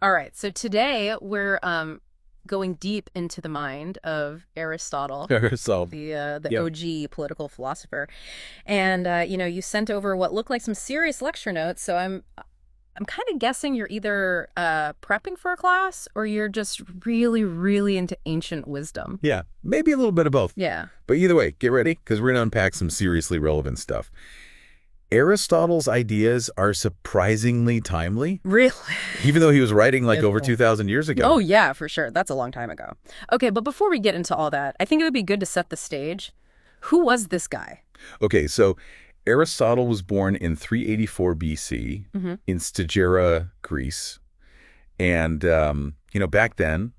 All right, so today we're going deep into the mind of Aristotle, So, the yeah. OG political philosopher. And you sent over what looked like some serious lecture notes, so I'm kind of guessing you're either prepping for a class or you're just really, really into ancient wisdom. Yeah, maybe a little bit of both. Yeah. But either way, get ready because we're going to unpack some seriously relevant stuff. Aristotle's ideas are surprisingly timely, Really? even though he was writing like Good over point. 2,000 years ago. Oh, yeah, for sure. That's a long time ago. Okay, but before we get into all that, I think it would be good to set the stage. Who was this guy? Okay, so Aristotle was born in 384 BC Hmm. in Stagira, Greece. And, back then,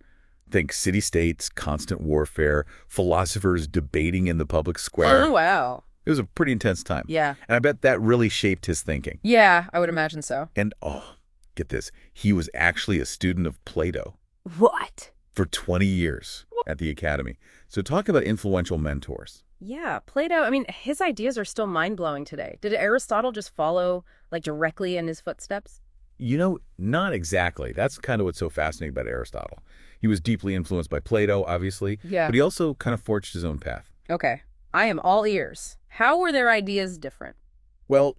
think city-states, constant warfare, philosophers debating in the public Oh, square. wow. It was a pretty intense time. Yeah. And I bet that really shaped his thinking. Yeah, I would imagine so. And, oh, get this, he was actually a student of Plato What? for 20 years at the academy. So talk about influential mentors. Yeah, Plato, I mean, his ideas are still mind-blowing today. Did Aristotle just follow, like, directly in his footsteps? Not exactly. That's kind of what's so fascinating about Aristotle. He was deeply influenced by Plato, obviously, Yeah. but he also kind of forged his own path. Okay. I am all ears. How were their ideas different? Well,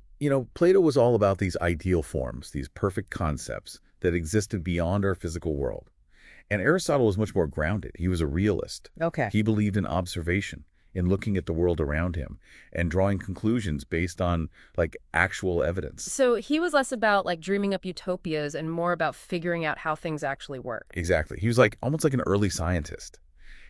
Plato was all about these ideal forms, these perfect concepts that existed beyond our physical world. And Aristotle was much more grounded. He was a realist. Okay. He believed in observation, in looking at the world around him and drawing conclusions based on like actual evidence. So he was less about, like, dreaming up utopias and more about figuring out how things actually work. Exactly. He was like almost like an early scientist.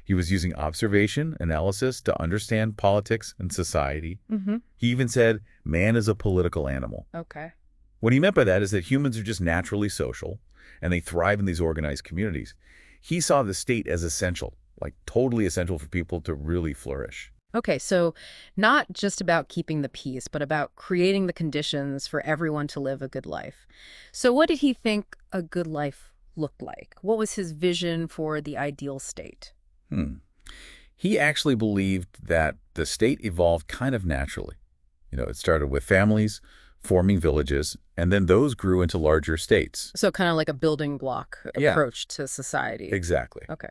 He was using observation, analysis to understand politics and society. Mm-hmm. He even said, man is a political animal. Okay. What he meant by that is that humans are just naturally social and they thrive in these organized communities. He saw the state as essential, like totally essential for people to really flourish. Okay, so not just about keeping the peace, but about creating the conditions for everyone to live a good life. So what did he think a good life looked like? What was his vision for the ideal state? Hmm. He actually believed that the state evolved kind of naturally. It started with families forming villages, and then those grew into larger states. So kind of like a building block Yeah, approach to society. exactly. Okay.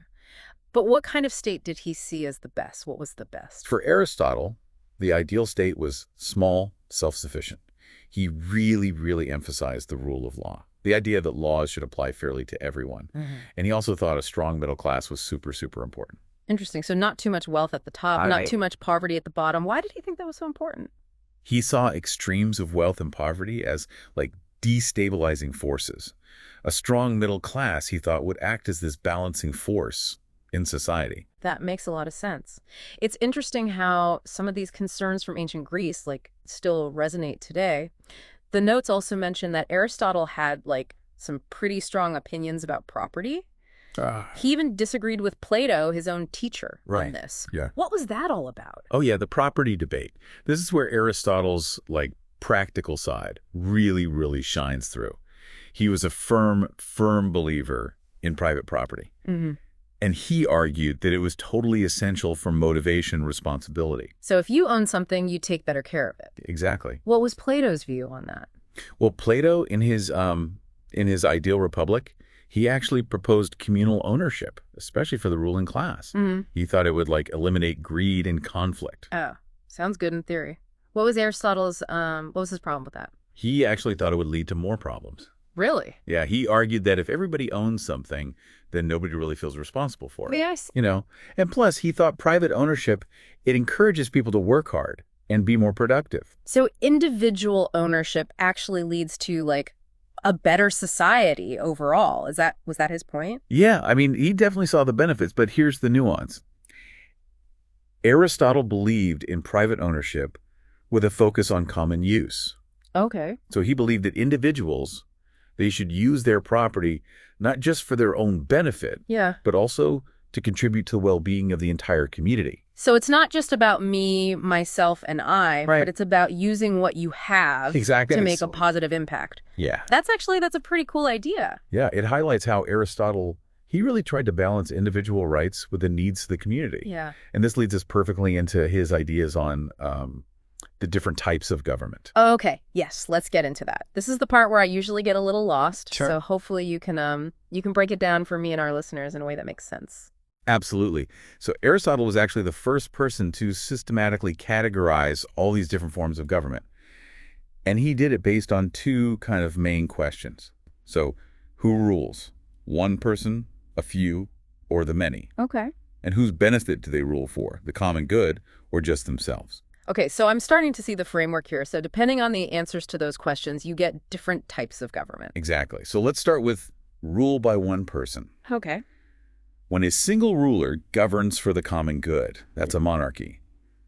But what kind of state did he see as the best? What was the best? For Aristotle, the ideal state was small, self-sufficient. He really, really emphasized the rule of law, the idea that laws should apply fairly to everyone. Hmm. And he also thought a strong middle class was super, super important. Interesting. So not too much wealth at the top, not too much poverty at the bottom. Why did he think that was so important? He saw extremes of wealth and poverty as like destabilizing forces. A strong middle class, he thought, would act as this balancing force in society. That makes a lot of sense. It's interesting how some of these concerns from ancient Greece, like, still resonate today. The notes also mention that Aristotle had, like, some pretty strong opinions about property. Ah, He even disagreed with Plato, his own teacher, on right. this. Yeah. What was that all about? Oh, yeah, the property debate. This is where Aristotle's like practical side really, really shines through. He was a firm, firm believer in private property. Hmm. And he argued that it was totally essential for motivation and responsibility. So if you own something, you take better care of it. Exactly. What was Plato's view on that? Well, Plato, in his Ideal Republic, he actually proposed communal ownership, especially for the ruling class. Hmm. He thought it would like eliminate greed and conflict. Oh, sounds good in theory. What was what was his problem with that? He actually thought it would lead to more problems. Really? Yeah, he argued that if everybody owns something, then nobody really feels responsible for it. Yes. And plus, he thought private ownership, it encourages people to work hard and be more productive. So individual ownership actually leads to, like, a better society overall. Was that his point? Yeah, I mean, he definitely saw the benefits, but here's the nuance. Aristotle believed in private ownership with a focus on common use. Okay. So he believed that individuals, they should use their property not just for their own benefit, Yeah. but also to contribute to the well-being of the entire community. So it's not just about me, myself, and I, Right. but it's about using what you have Exactly. to make a positive impact. Yeah. That's a pretty cool idea. Yeah, it highlights how Aristotle, he really tried to balance individual rights with the needs of the community. Yeah. And this leads us perfectly into his ideas on the different types of government. Okay, yes, let's get into that. This is the part where I usually get a little lost, Sure. so hopefully you can break it down for me and our listeners in a way that makes sense. Absolutely. So Aristotle was actually the first person to systematically categorize all these different forms of government. And he did it based on two kind of main questions. So who rules? One person, a few, or the many? Okay. And whose benefit do they rule for? The common good or just themselves? Okay, so I'm starting to see the framework here. So depending on the answers to those questions, you get different types of government. Exactly. So let's start with rule by one person. Okay. When a single ruler governs for the common good, that's a monarchy.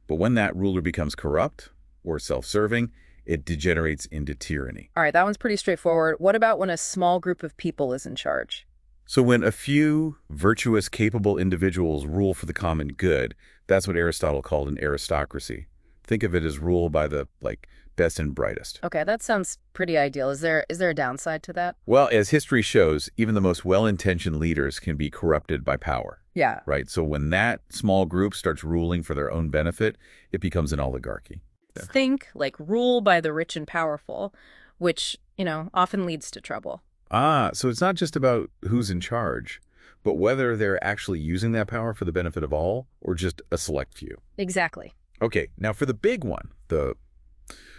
But when that ruler becomes corrupt or self-serving, it degenerates into tyranny. All right, that one's pretty straightforward. What about when a small group of people is in charge? So when a few virtuous, capable individuals rule for the common good, that's what Aristotle called an aristocracy. Think of it as rule by the, best and brightest. Okay, that sounds pretty ideal. Is there a downside to that? Well, as history shows, even the most well-intentioned leaders can be corrupted by power, Yeah. right? So when that small group starts ruling for their own benefit, it becomes an oligarchy. Yeah. Think like rule by the rich and powerful, which, often leads to trouble. So it's not just about who's in charge, but whether they're actually using that power for the benefit of all or just a select few. Exactly. Okay, now for the big one, the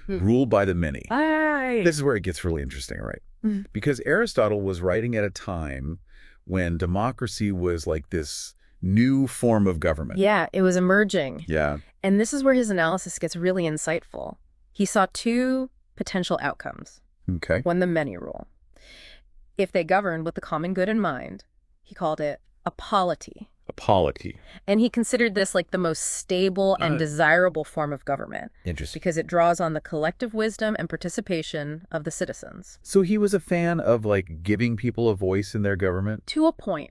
rule by the many. Aye. This is where it gets really interesting, right? Mm. Because Aristotle was writing at a time when democracy was like this new form of government. Yeah, it was emerging. Yeah. And this is where his analysis gets really insightful. He saw two potential outcomes Okay. when the many rule. If they govern with the common good in mind, he called it a polity. A polity. And he considered this like the most stable and desirable form of government Interesting. because it draws on the collective wisdom and participation of the citizens. So he was a fan of giving people a voice in their government? To a point.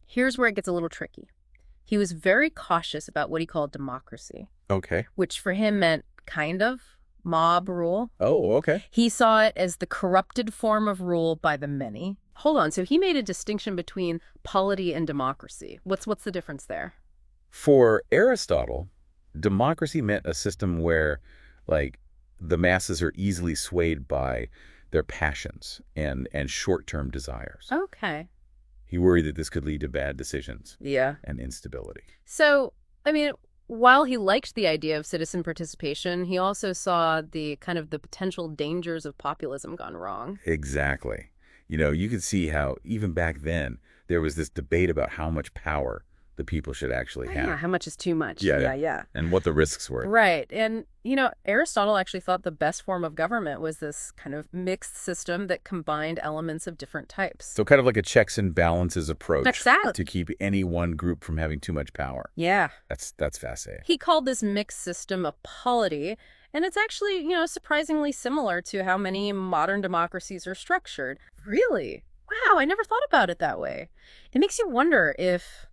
Here's where it gets a little tricky. He was very cautious about what he called democracy, Okay. which for him meant kind of mob rule. Oh, okay. He saw it as the corrupted form of rule by the many. Hold on, so he made a distinction between polity and democracy. What's the difference there? For Aristotle, democracy meant a system where the masses are easily swayed by their passions and short-term desires. Okay. He worried that this could lead to bad decisions Yeah. and instability. So, while he liked the idea of citizen participation, he also saw the potential dangers of populism gone wrong. Exactly. You could see how even back then there was this debate about how much power the people should actually have. Yeah, how much is too much? Yeah. Yeah. And what the risks were. Right. And, Aristotle actually thought the best form of government was this kind of mixed system that combined elements of different types. So kind of like a checks and balances approach Exactly. to keep any one group from having too much power. Yeah. That's fascinating. He called this mixed system a polity, and it's actually, surprisingly similar to how many modern democracies are structured. Really? Wow, I never thought about it that way. It makes you wonder if,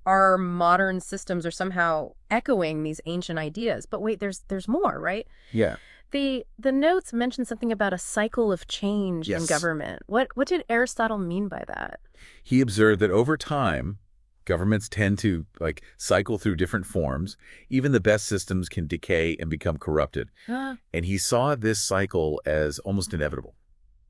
our modern systems are somehow echoing these ancient ideas. But wait, there's more, right? Yeah. The notes mention something about a cycle of change in Yes. government. What did Aristotle mean by that? He observed that over time, governments tend to cycle through different forms. Even the best systems can decay and become corrupted. And he saw this cycle as almost inevitable.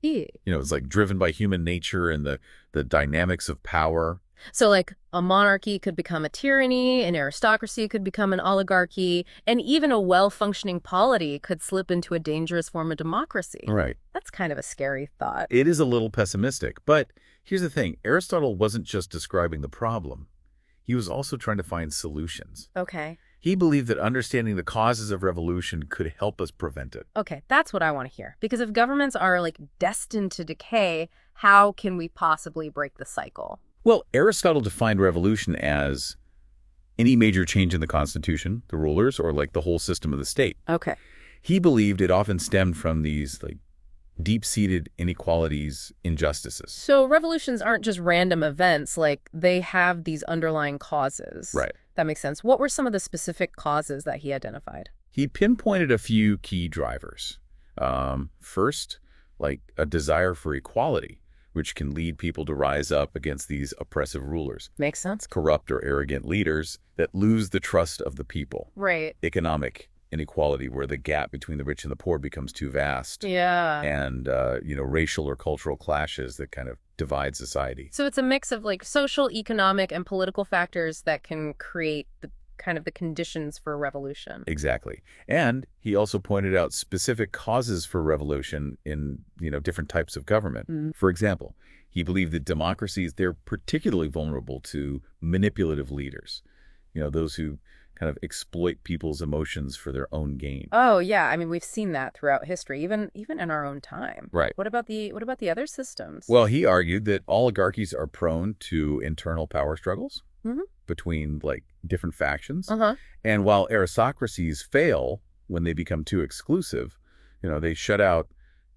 Yeah. It's driven by human nature and the dynamics of power. So a monarchy could become a tyranny, an aristocracy could become an oligarchy, and even a well-functioning polity could slip into a dangerous form of democracy. Right. That's kind of a scary thought. It is a little pessimistic, but here's the thing. Aristotle wasn't just describing the problem. He was also trying to find solutions. Okay. He believed that understanding the causes of revolution could help us prevent it. Okay, that's what I want to hear. Because if governments are destined to decay, how can we possibly break the cycle? Well, Aristotle defined revolution as any major change in the constitution, the rulers, or the whole system of the state. Okay. He believed it often stemmed from these deep-seated inequalities, injustices. So revolutions aren't just random events, they have these underlying causes. Right. That makes sense. What were some of the specific causes that he identified? He pinpointed a few key drivers. First, a desire for equality, which can lead people to rise up against these oppressive rulers. Makes sense. Corrupt or arrogant leaders that lose the trust of the people. Right. Economic inequality where the gap between the rich and the poor becomes too vast, Yeah. and racial or cultural clashes that kind of divide society. So it's a mix of like social, economic, and political factors that can create the kind of the conditions for a revolution. Exactly. And he also pointed out specific causes for revolution in, different types of government. Mm. For example, he believed that democracies, they're particularly vulnerable to manipulative leaders, those who kind of exploit people's emotions for their own gain. Oh yeah, I mean we've seen that throughout history, even in our own time. Right. What about the other systems? Well, he argued that oligarchies are prone to internal power struggles Hmm. between like different factions. Uh-huh. And while aristocracies fail when they become too exclusive, they shut out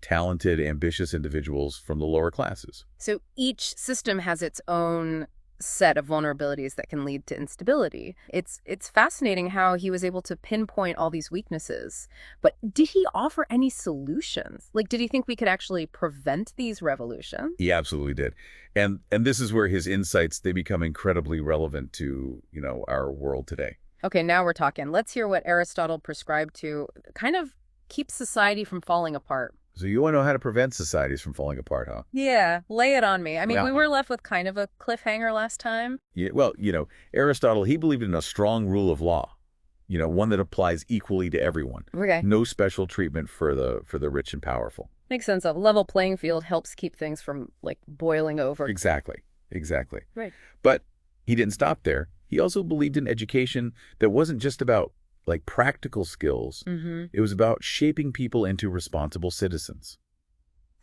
talented, ambitious individuals from the lower classes. So each system has its own set of vulnerabilities that can lead to instability. It's fascinating how he was able to pinpoint all these weaknesses. But did he offer any solutions? Like, did he think we could actually prevent these revolutions? He absolutely did. And this is where his insights, they become incredibly relevant to, our world today. Okay, now we're talking. Let's hear what Aristotle prescribed to kind of keep society from falling apart. So you want to know how to prevent societies from falling apart, huh? Yeah, lay it on me. I mean, Yeah. we were left with kind of a cliffhanger last time. Yeah, well, Aristotle, he believed in a strong rule of law, one that applies equally to everyone. Okay. No special treatment for the rich and powerful. Makes sense. A level playing field helps keep things from, like, boiling over. Exactly. Right. But he didn't stop there. He also believed in education that wasn't just about like practical skills. Mm-hmm. It was about shaping people into responsible citizens.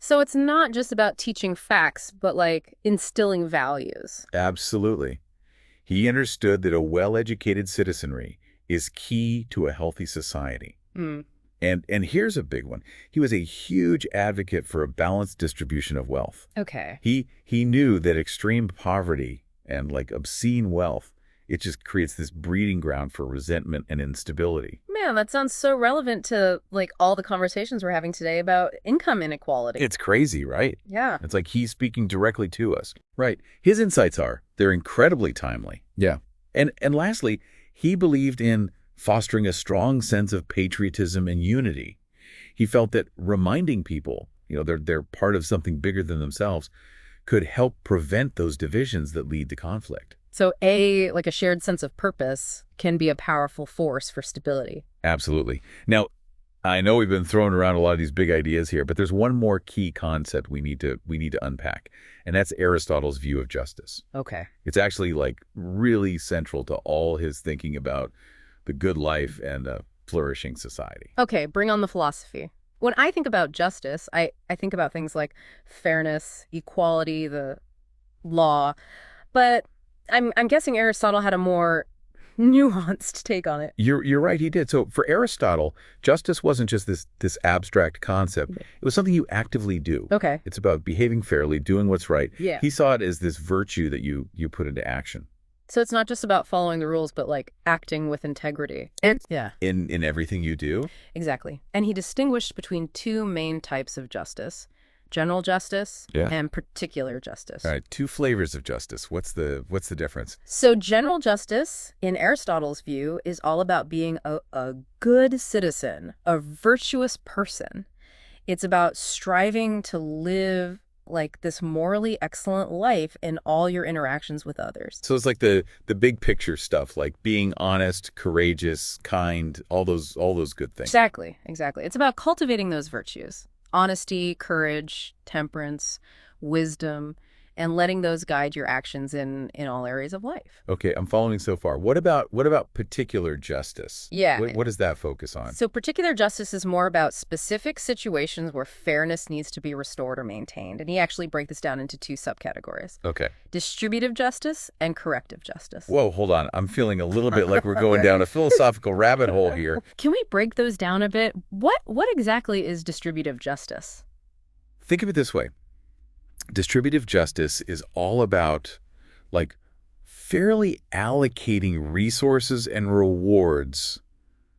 So it's not just about teaching facts, but, like, instilling values. Absolutely. He understood that a well-educated citizenry is key to a healthy society. Mm. And here's a big one. He was a huge advocate for a balanced distribution of wealth. Okay. He knew that extreme poverty and like obscene wealth, it just creates this breeding ground for resentment and instability. Man, that sounds so relevant to, like, all the conversations we're having today about income inequality. It's crazy, right? Yeah. It's like he's speaking directly to us. Right. His insights they're incredibly timely. Yeah. And lastly, he believed in fostering a strong sense of patriotism and unity. He felt that reminding people, they're part of something bigger than themselves, could help prevent those divisions that lead to conflict. So like a shared sense of purpose can be a powerful force for stability. Absolutely. Now, I know we've been throwing around a lot of these big ideas here, but there's one more key concept we need to unpack, and that's Aristotle's view of justice. Okay. It's actually like really central to all his thinking about the good life and a flourishing society. Okay, bring on the philosophy. When I think about justice, I think about things like fairness, equality, the law, but I'm guessing Aristotle had a more nuanced take on it. You're right, he did. So for Aristotle, justice wasn't just this abstract concept. It was something you actively do. Okay. It's about behaving fairly, doing what's right. Yeah. He saw it as this virtue that you put into action. So it's not just about following the rules, but, like, acting with integrity. Yeah. In everything you do. Exactly. And he distinguished between two main types of justice: general justice and particular justice. All right, two flavors of justice. What's the difference? So general justice, in Aristotle's view, is all about being a good citizen, a virtuous person. It's about striving to live like this morally excellent life in all your interactions with others. So it's like the big picture stuff, like being honest, courageous, kind, all those good things. Exactly. It's about cultivating those virtues: honesty, courage, temperance, wisdom, and letting those guide your actions in all areas of life. Okay, I'm following so far. What about particular justice? Yeah. What does that focus on? So particular justice is more about specific situations where fairness needs to be restored or maintained. And he actually breaks this down into two subcategories: Okay. distributive justice and corrective justice. Whoa, hold on. I'm feeling a little bit like we're going down a philosophical rabbit hole here. Can we break those down a bit? What exactly is distributive justice? Think of it this way. Distributive justice is all about, like, fairly allocating resources and rewards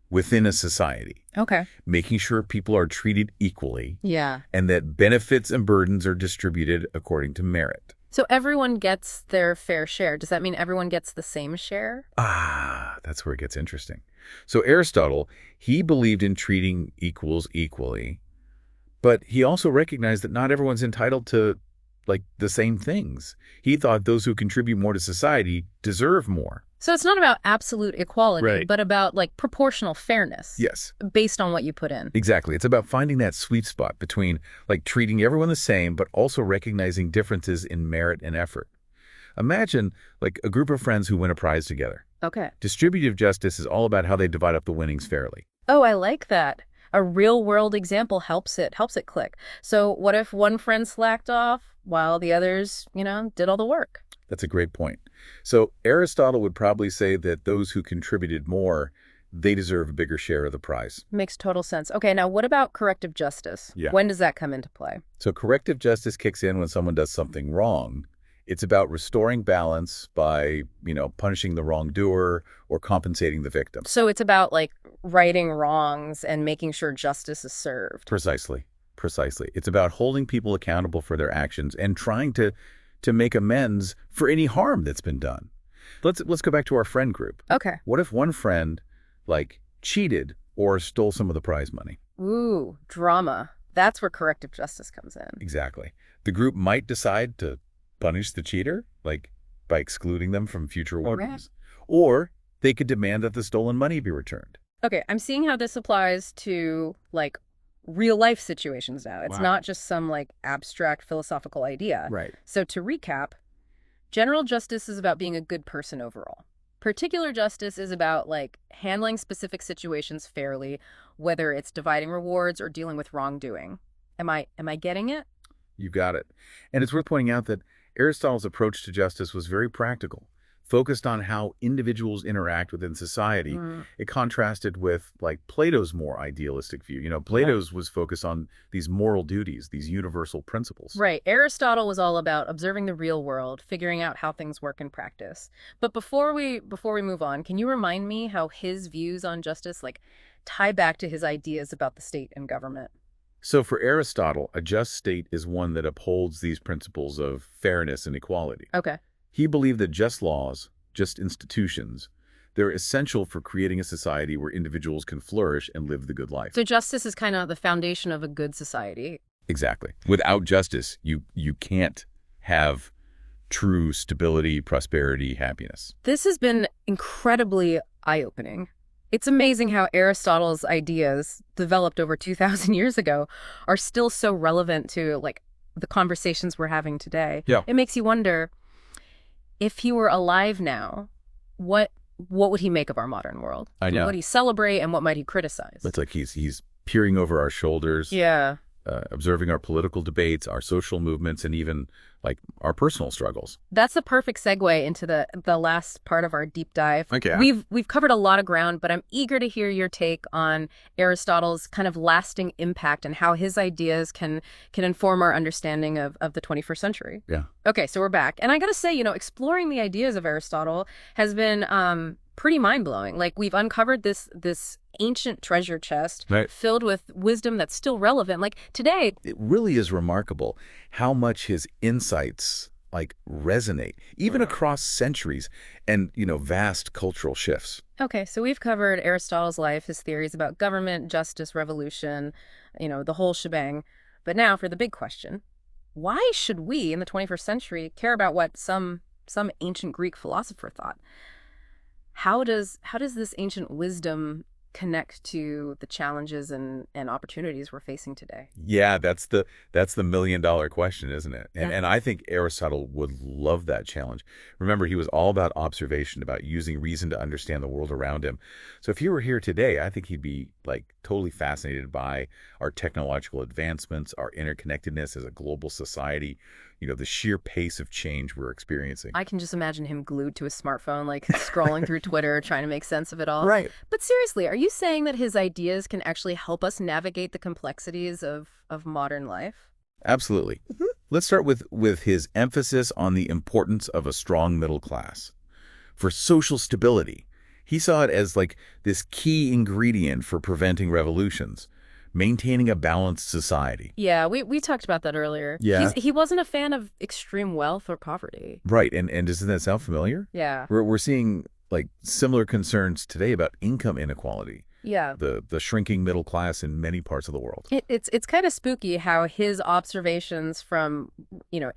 within a society, Okay. making sure people are treated equally, Yeah. and that benefits and burdens are distributed according to merit. So everyone gets their fair share. Does that mean everyone gets the same share? Ah, that's where it gets interesting. So Aristotle, he believed in treating equals equally, but he also recognized that not everyone's entitled to, like, the same things. He thought those who contribute more to society deserve more. So it's not about absolute equality, Right. but about like proportional fairness Yes, based on what you put in. exactly. It's about finding that sweet spot between, like, treating everyone the same, but also recognizing differences in merit and effort. Imagine, like, a group of friends who win a prize together. Okay. Distributive justice is all about how they divide up the winnings fairly. Oh, I like that. A real world example helps it click. So what if one friend slacked off while the others, did all the work? That's a great point. So Aristotle would probably say that those who contributed more, they deserve a bigger share of the prize. Makes total sense. Okay, now what about corrective justice? Yeah. When does that come into play? So corrective justice kicks in when someone does something wrong. It's about restoring balance by, punishing the wrongdoer or compensating the victim. So it's about like righting wrongs and making sure justice is served. Precisely. Precisely. It's about holding people accountable for their actions and trying to make amends for any harm that's been done. Let's go back to our friend group. Okay. What if one friend, like, cheated or stole some of the prize money? Ooh, drama. That's where corrective justice comes in. Exactly. The group might decide to punish the cheater, like by excluding them from future awards. Or they could demand that the stolen money be returned. Okay, I'm seeing how this applies to like real life situations now. It's Wow. not just some like abstract philosophical idea. Right. So to recap, general justice is about being a good person overall. Particular justice is about like handling specific situations fairly, whether it's dividing rewards or dealing with wrongdoing. Am I getting it? You got it. And it's worth pointing out that Aristotle's approach to justice was very practical, focused on how individuals interact within society. It contrasted with, like, Plato's more idealistic view. Plato's was focused on these moral duties, these universal principles. Right. Aristotle was all about observing the real world, figuring out how things work in practice. But before we move on, can you remind me how his views on justice like tie back to his ideas about the state and government? So for Aristotle, a just state is one that upholds these principles of fairness and equality. Okay. He believed that just laws, just institutions, they're essential for creating a society where individuals can flourish and live the good life. So justice is kind of the foundation of a good society. Exactly. Without justice, you can't have true stability, prosperity, happiness. This has been incredibly eye-opening. It's amazing how Aristotle's ideas, developed over 2,000 years ago, are still so relevant to like the conversations we're having today. Yeah. It makes you wonder, if he were alive now, what would he make of our modern world? I know. What would he celebrate and what might he criticize? It's like he's peering over our shoulders, Yeah. observing our political debates, our social movements, and even, like, our personal struggles. That's the perfect segue into the last part of our deep dive. Okay. We've covered a lot of ground, but I'm eager to hear your take on Aristotle's kind of lasting impact and how his ideas can inform our understanding of the 21st century. Yeah. Okay, so we're back. And I got to say, exploring the ideas of Aristotle has been pretty mind-blowing. Like, we've uncovered this ancient treasure chest Right. filled with wisdom that's still relevant. Like today, It really is remarkable how much his insights, like, resonate, even across centuries and, vast cultural shifts. okay, so we've covered Aristotle's life, his theories about government, justice, revolution, the whole shebang. But now for the big question, why should we in the 21st century care about what some ancient Greek philosopher thought? How does this ancient wisdom connect to the challenges and opportunities we're facing today? Yeah, that's the million-dollar question, isn't it? And Yeah. and I think Aristotle would love that challenge. Remember, he was all about observation, about using reason to understand the world around him. So if he were here today, I think he'd be, like, totally fascinated by our technological advancements, our interconnectedness as a global society, the sheer pace of change we're experiencing. I can just imagine him glued to his smartphone, like scrolling through Twitter, trying to make sense of it all. Right. But seriously, are you saying that his ideas can actually help us navigate the complexities of modern life? Absolutely. Let's start with his emphasis on the importance of a strong middle class. For social stability, he saw it as, like, this key ingredient for preventing revolutions, maintaining a balanced society. Yeah, we talked about that earlier. Yeah. He wasn't a fan of extreme wealth or poverty. Right, and doesn't that sound familiar? Yeah. We're seeing, like similar concerns today about income inequality, Yeah. the shrinking middle class in many parts of the world. It's kind of spooky how his observations from,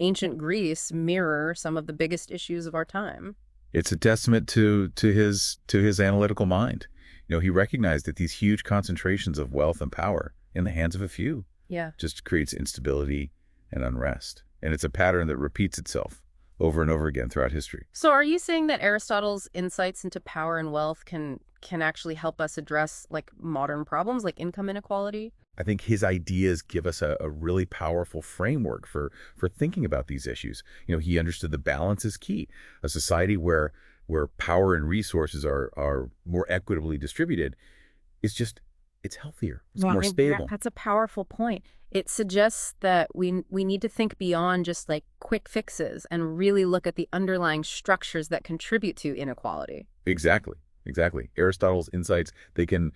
ancient Greece mirror some of the biggest issues of our time. It's a testament to his analytical mind. He recognized that these huge concentrations of wealth and power in the hands of a few Yeah. just creates instability and unrest. And it's a pattern that repeats itself over and over again throughout history. So are you saying that Aristotle's insights into power and wealth can actually help us address like modern problems like income inequality? I think his ideas give us a really powerful framework for thinking about these issues. He understood the balance is key. A society where power and resources are more equitably distributed is just, it's healthier. It's Well, more stable. that's a powerful point. It suggests that we need to think beyond just like quick fixes and really look at the underlying structures that contribute to inequality. Exactly. Exactly. Aristotle's insights, they can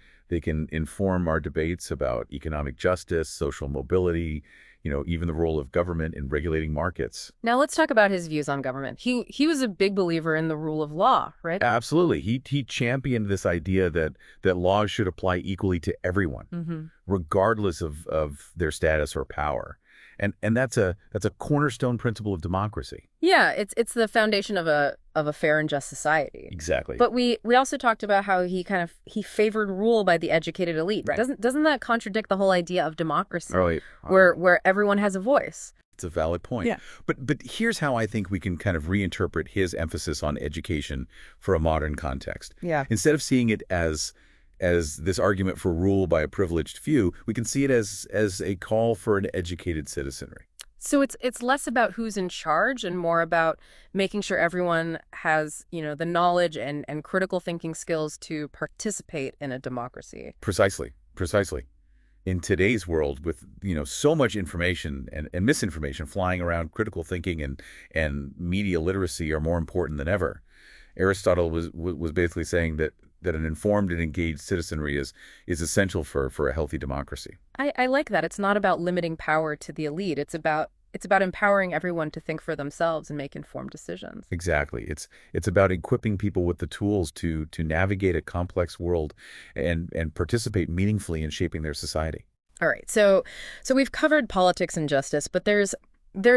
inform our debates about economic justice, social mobility, even the role of government in regulating markets. Now let's talk about his views on government. He was a big believer in the rule of law, right? Absolutely. He championed this idea that laws should apply equally to everyone, Mm-hmm. regardless of their status or power. And that's a cornerstone principle of democracy. Yeah, it's the foundation of a fair and just society. Exactly. But we also talked about how he favored rule by the educated elite. Right. Doesn't that contradict the whole idea of democracy, Right. where everyone has a voice? It's a valid point. Yeah. But here's how I think we can kind of reinterpret his emphasis on education for a modern context. Yeah. Instead of seeing it as this argument for rule by a privileged few, we can see it as a call for an educated citizenry. So it's less about who's in charge and more about making sure everyone has, the knowledge and critical thinking skills to participate in a democracy. Precisely. Precisely. In today's world with, so much information and misinformation flying around, critical thinking and media literacy are more important than ever. Aristotle was basically saying that an informed and engaged citizenry is essential for a healthy democracy. I like that. It's not about limiting power to the elite. It's about empowering everyone to think for themselves and make informed decisions. Exactly. It's about equipping people with the tools to navigate a complex world and participate meaningfully in shaping their society. All right. So we've covered politics and justice, but there's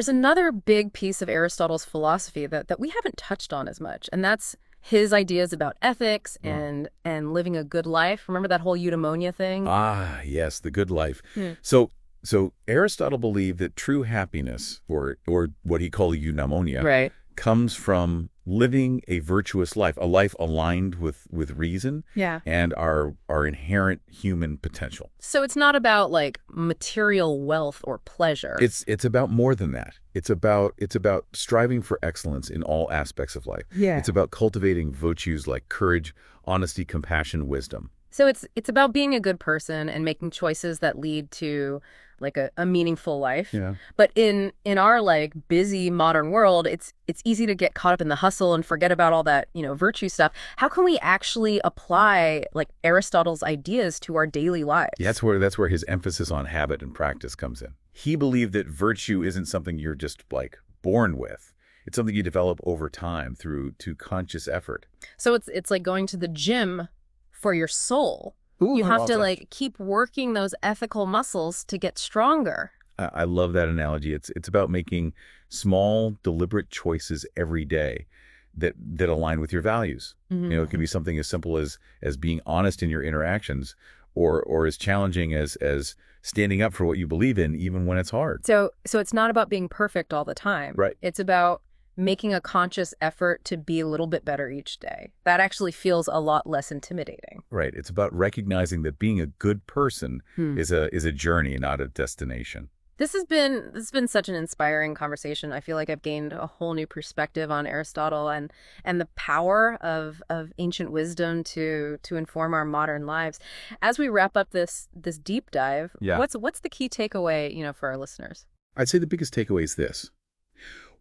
another big piece of Aristotle's philosophy that we haven't touched on as much, and that's his ideas about ethics and living a good life. Remember that whole eudaimonia thing? Ah, yes, the good life. Hmm. So Aristotle believed that true happiness, or what he called eudaimonia, Right. comes from living a virtuous life, a life aligned with reason Yeah. and our inherent human potential. So it's not about like material wealth or pleasure. It's about more than that. It's about striving for excellence in all aspects of life. Yeah. It's about cultivating virtues like courage, honesty, compassion, wisdom. So it's about being a good person and making choices that lead to like a meaningful life. Yeah. But in our like busy modern world, it's easy to get caught up in the hustle and forget about all that, virtue stuff. How can we actually apply like Aristotle's ideas to our daily lives? Yeah, that's where his emphasis on habit and practice comes in. He believed that virtue isn't something you're just like born with. It's something you develop over time through conscious effort. So it's like going to the gym for your soul. Ooh, You have to awesome. like keep working those ethical muscles to get stronger. I love that analogy. It's about making small, deliberate choices every day that align with your values. It can be something as simple as being honest in your interactions, or as challenging as standing up for what you believe in, even when it's hard. So it's not about being perfect all the time. Right. It's about making a conscious effort to be a little bit better each day. That actually feels a lot less intimidating. Right. It's about recognizing that being a good person is a journey, not a destination. This has been such an inspiring conversation. I feel like I've gained a whole new perspective on Aristotle and the power of ancient wisdom to inform our modern lives. As we wrap up this deep dive, Yeah. what's the key takeaway, for our listeners? I'd say the biggest takeaway is this.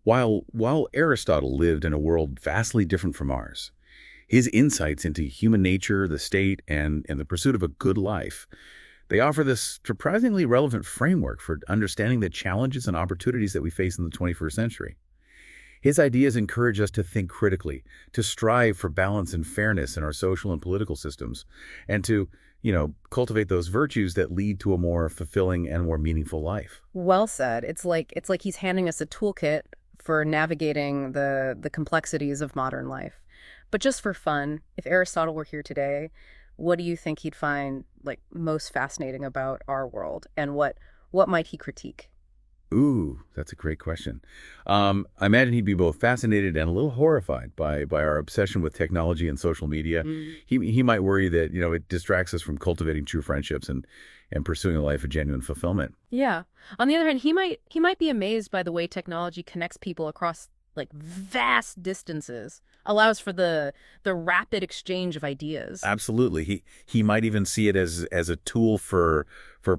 While Aristotle lived in a world vastly different from ours, his insights into human nature, the state, and the pursuit of a good life, they offer this surprisingly relevant framework for understanding the challenges and opportunities that we face in the 21st century. His ideas encourage us to think critically, to strive for balance and fairness in our social and political systems, and to, cultivate those virtues that lead to a more fulfilling and more meaningful life. Well said. It's like he's handing us a toolkit for navigating the complexities of modern life. But just for fun, if Aristotle were here today, what do you think he'd find like most fascinating about our world, and what might he critique? Ooh, that's a great question. I imagine he'd be both fascinated and a little horrified by our obsession with technology and social media. He might worry that, it distracts us from cultivating true friendships and pursuing a life of genuine fulfillment. Yeah. On the other hand, he might be amazed by the way technology connects people across like vast distances, allows for the rapid exchange of ideas. Absolutely. He might even see it as a tool for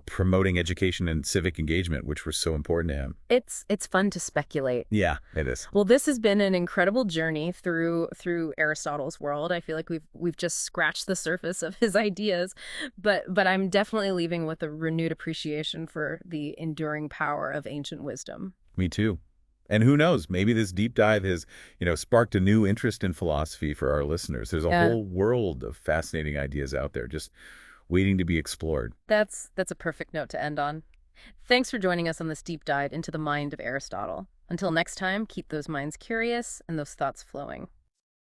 promoting education and civic engagement, which was so important to him. It's fun to speculate. Yeah, it is. Well, this has been an incredible journey through Aristotle's world. I feel like we've just scratched the surface of his ideas, but I'm definitely leaving with a renewed appreciation for the enduring power of ancient wisdom. Me too. And who knows, maybe this deep dive has, sparked a new interest in philosophy for our listeners. There's a Yeah, whole world of fascinating ideas out there just waiting to be explored. that's a perfect note to end on. Thanks for joining us on this deep dive into the mind of Aristotle. Until next time, keep those minds curious and those thoughts flowing.